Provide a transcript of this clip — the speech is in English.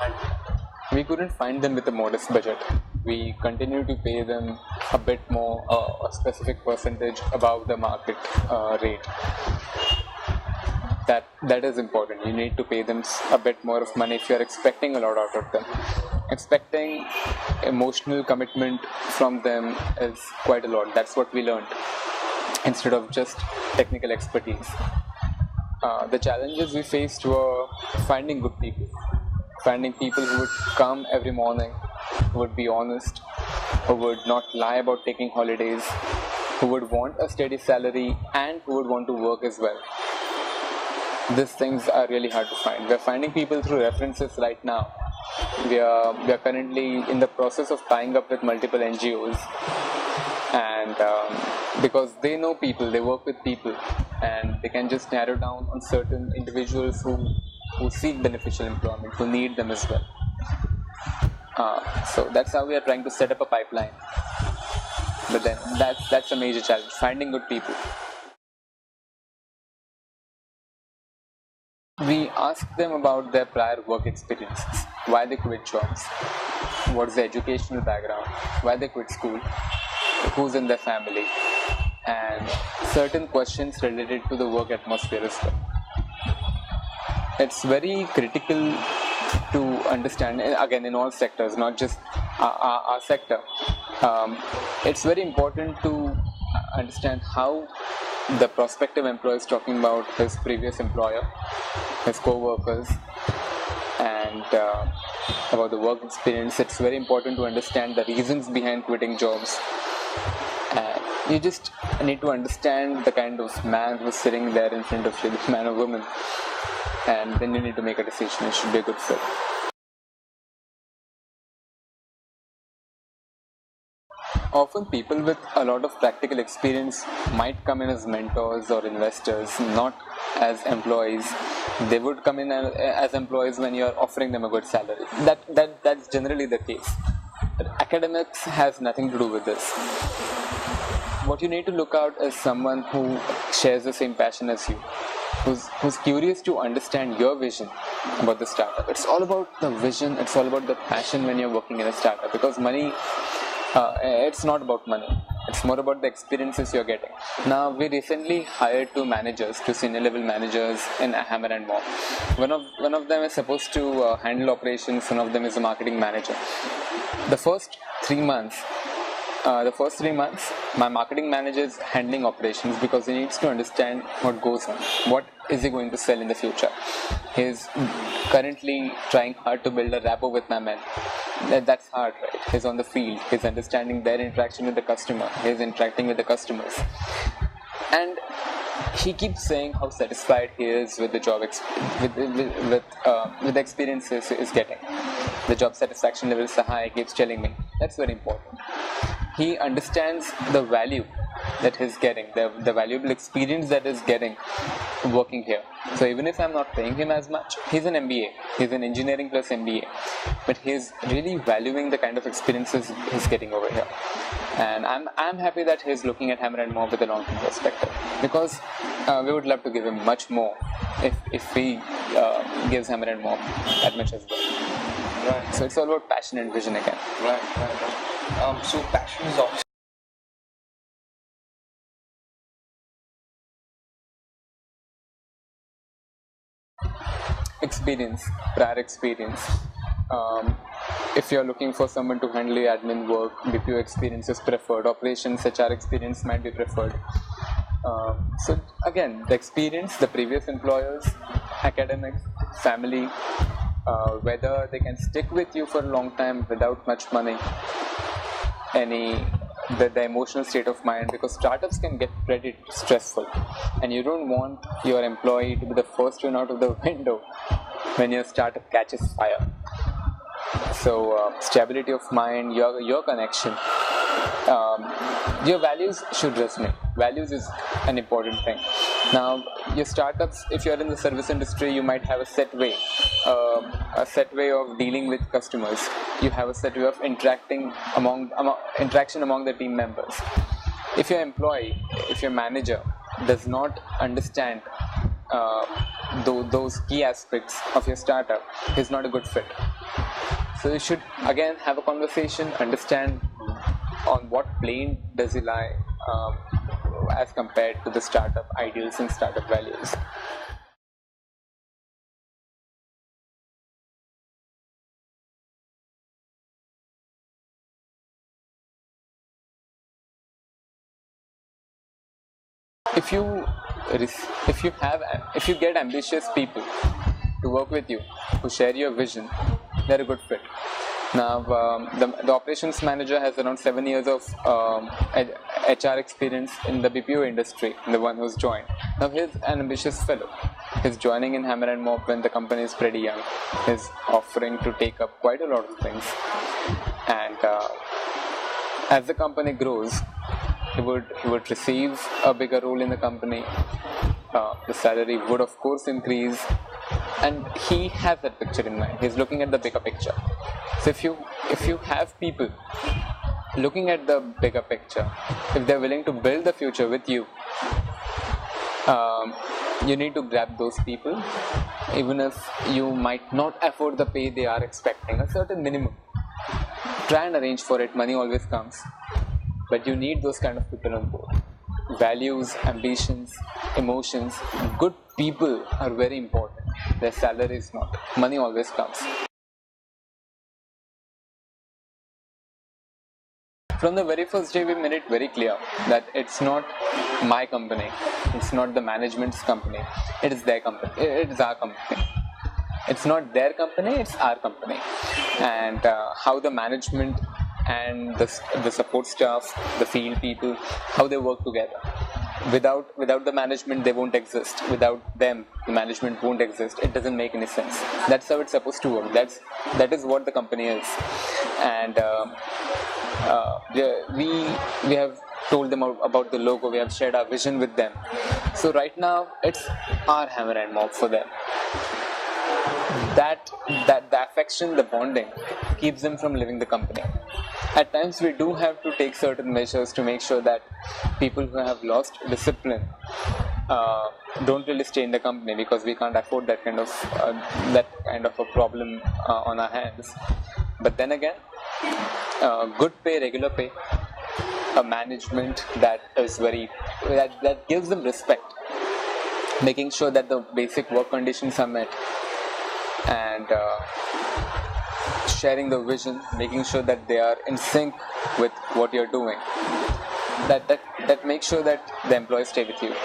and we couldn't find them with a modest budget. We continue to pay them a bit more, a specific percentage above the market rate. That is important. You need to pay them a bit more of money if you are expecting a lot out of them. Expecting emotional commitment from them is quite a lot. That's what we learned, instead of just technical expertise. The challenges we faced were finding good people, finding people who would come every morning, who would be honest, who would not lie about taking holidays, who would want a steady salary, and who would want to work as well. These things are really hard to find. We are finding people through references right now. We are currently in the process of tying up with multiple NGOs, and because they know people, they work with people, and they can just narrow down on certain individuals who seek beneficial employment, who need them as well. So that's how we are trying to set up a pipeline. But then that's a major challenge, finding good people. We ask them about their prior work experiences, why they quit jobs, what's their educational background, why they quit school, who's in their family, and certain questions related to the work atmosphere as well. It's very critical to understand, again, in all sectors, not just our sector. It's very important to understand how the prospective employer is talking about his previous employer, his co-workers, and about the work experience. It's very important to understand the reasons behind quitting jobs. You just need to understand the kind of man who's sitting there in front of you, the man or woman, and then you need to make a decision. It should be a good fit. Often people with a lot of practical experience might come in as mentors or investors, not as employees. They would come in as employees when you are offering them a good salary. That's generally the case. But academics has nothing to do with this. What you need to look out is someone who shares the same passion as you, who's curious to understand your vision about the startup. It's all about the vision, it's all about the passion when you're working in a startup, because money, it's not about money, it's more about the experiences you're getting. Now, we recently hired two managers, two senior level managers in Hammer and More. One of them is supposed to handle operations, one of them is a marketing manager. The first 3 months, my marketing manager is handling operations because he needs to understand what goes on, what is he going to sell in the future. He's currently trying hard to build a rapport with my men. That's hard, right? He's on the field, he's understanding their interaction with the customer, he's interacting with the customers, and he keeps saying how satisfied he is with the job with the experiences he is getting. The job satisfaction levels are high, he keeps telling me. That's very important. He understands the value that he's getting, the valuable experience that he's getting working here. So even if I'm not paying him as much, he's an MBA, he's an engineering plus MBA, but he's really valuing the kind of experiences he's getting over here. And I'm happy that he's looking at Hammer and More with a long-term perspective, because we would love to give him much more if he gives Hammer and More that much as well. Right. So it's all about passion and vision again. Right. So passion is obviously prior experience. If you're looking for someone to handle your admin work, BPO experience is preferred, operations, HR experience might be preferred. So again, the experience, the previous employers, academics, family, whether they can stick with you for a long time without much money, the emotional state of mind, because startups can get pretty stressful, and you don't want your employee to be the first one out of the window when your startup catches fire. So stability of mind, your connection, your values should resonate. Values is an important thing. Now, your startups, if you're in the service industry, you might have a set way of dealing with customers. You have a set way of interaction among the team members. If your employee, if your manager does not understand those key aspects of your startup, he's not a good fit. So you should again have a conversation, understand on what plane does he lie as compared to the startup ideals and startup values. If you get ambitious people to work with you, who share your vision, they're a good fit. Now, the operations manager has around 7 years of HR experience in the BPO industry, the one who's joined. Now, he's an ambitious fellow. He's joining in Hammer and Mop when the company is pretty young. He's offering to take up quite a lot of things. And as the company grows, he would receive a bigger role in the company. The salary would of course increase, and he has that picture in mind. He's looking at the bigger picture. So if you have people looking at the bigger picture, if they're willing to build the future with you, you need to grab those people, even if you might not afford the pay they are expecting, a certain minimum. Try and arrange for it. Money always comes, but you need those kind of people on board. Values, ambitions, emotions. Good people are very important. Their salary is not. Money always comes. From the very first day, we made it very clear that it's not my company, it's not the management's company, it is their company, it is our company. It's not their company, it's our company. And how the management and the support staff, the field people, how they work together. Without the management, they won't exist. Without them, the management won't exist. It doesn't make any sense. That's how it's supposed to work. That is what the company is. And we have told them about the logo. We have shared our vision with them. So right now, it's our hammer and mop for them. That the affection, the bonding, keeps them from leaving the company. At times, we do have to take certain measures to make sure that people who have lost discipline don't really stay in the company, because we can't afford that kind of a problem on our hands. But then again, good pay, regular pay, a management that gives them respect, making sure that the basic work conditions are met, and sharing the vision, making sure that they are in sync with what you're doing. That makes sure that the employees stay with you.